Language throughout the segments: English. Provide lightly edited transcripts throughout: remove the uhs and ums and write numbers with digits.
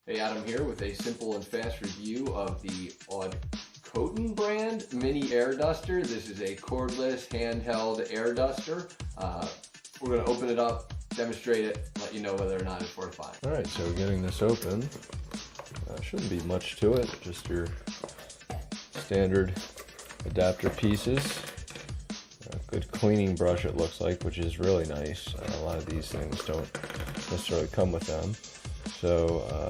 Hey, Adam here with a simple and fast review of the Audkotyn brand mini air duster. This is a cordless handheld air duster. We're going to open it up, demonstrate it, let you know whether or not it's worth buying. All right, so getting this open, shouldn't be much to it, just your standard adapter pieces. Good cleaning brush it looks like, which is really nice. A lot of these things don't necessarily come with them. So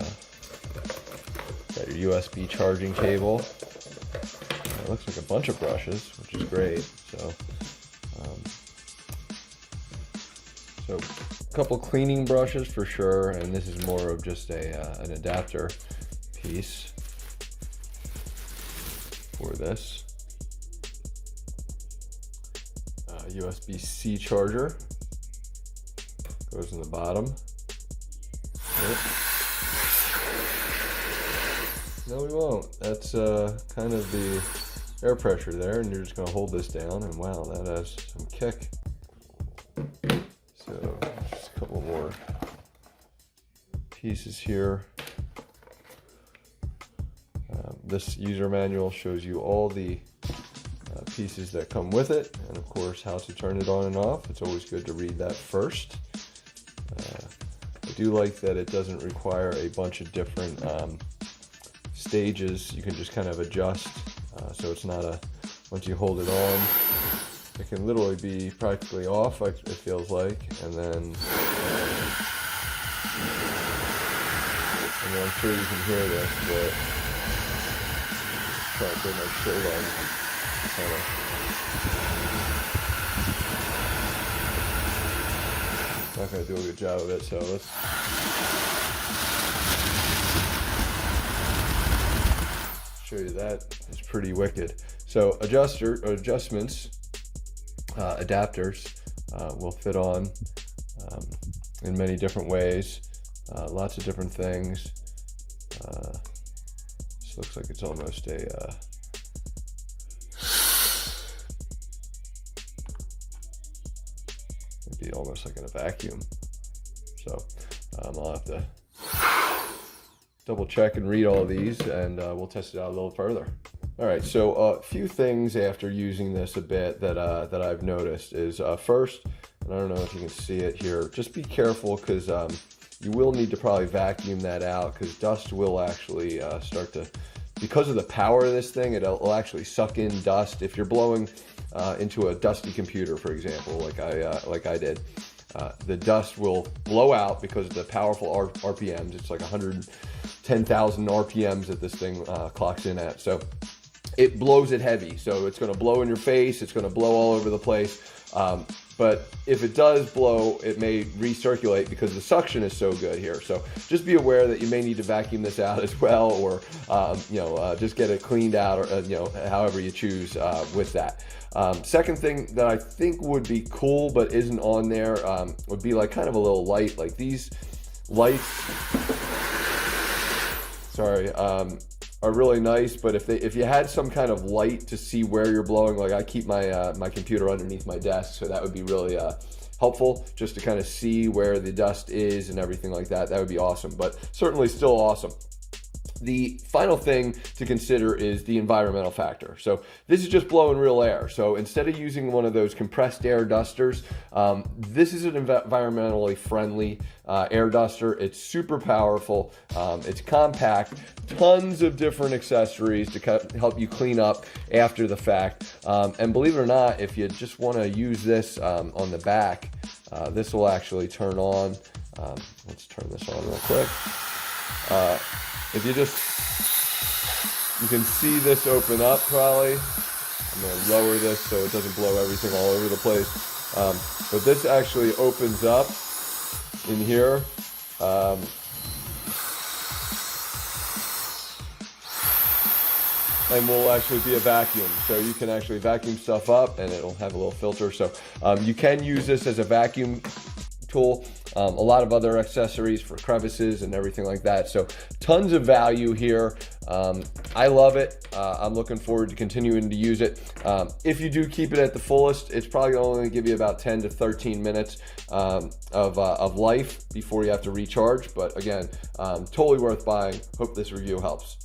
got your USB charging cable. It looks like a bunch of brushes, which is great. So a couple cleaning brushes for sure, and this is more of just an adapter piece for this. USB-C charger goes in the bottom. Yep. No, we won't. That's kind of the air pressure there, and you're just going to hold this down, and wow, that has some kick. So just a couple more pieces here. This user manual shows you all the pieces that come with it, and of course how to turn it on and off. It's always good to read that first. I do like that it doesn't require a bunch of different stages. You can just kind of adjust, so it's not once you hold it on, it can literally be practically off, it feels like, and then I'm sure you can hear this, but try to put my shirt on. Not going to do a good job of it, so let's show you that. It's pretty wicked. So adjustments, adapters will fit on in many different ways, lots of different things. This looks like it's almost a be almost like in a vacuum. So I'll have to double check and read all of these, and we'll test it out a little further. All right, so a few things after using this a bit that I've noticed is first, and I don't know if you can see it here, just be careful because you will need to probably vacuum that out, because dust will actually start to, because of the power of this thing, it'll actually suck in dust. If you're blowing into a dusty computer, for example, like I did, the dust will blow out because of the powerful RPMs. It's like 110,000 RPMs that this thing clocks in at. So it blows it heavy. So it's going to blow in your face. It's going to blow all over the place. But if it does blow, it may recirculate because the suction is so good here. So just be aware that you may need to vacuum this out as well, or just get it cleaned out, or however you choose with that. Second thing that I think would be cool but isn't on there would be like kind of a little light. Like these lights, are really nice, but if you had some kind of light to see where you're blowing, like I keep my my computer underneath my desk, so that would be really helpful, just to kind of see where the dust is and everything like that. That would be awesome, but certainly still awesome. The final thing to consider is the environmental factor. So this is just blowing real air. So instead of using one of those compressed air dusters, this is an environmentally friendly air duster. It's super powerful. It's compact, tons of different accessories to help you clean up after the fact. And believe it or not, if you just want to use this on the back, this will actually turn on. Let's turn this on real quick. If you can see this open up probably. I'm going to lower this so it doesn't blow everything all over the place. But this actually opens up in here. And will actually be a vacuum. So you can actually vacuum stuff up and it'll have a little filter. So you can use this as a vacuum tool. a lot of other accessories for crevices and everything like that. So tons of value here. I love it. I'm looking forward to continuing to use it. If you do keep it at the fullest, it's probably only going to give you about 10 to 13 minutes of life before you have to recharge. But again, totally worth buying. Hope this review helps.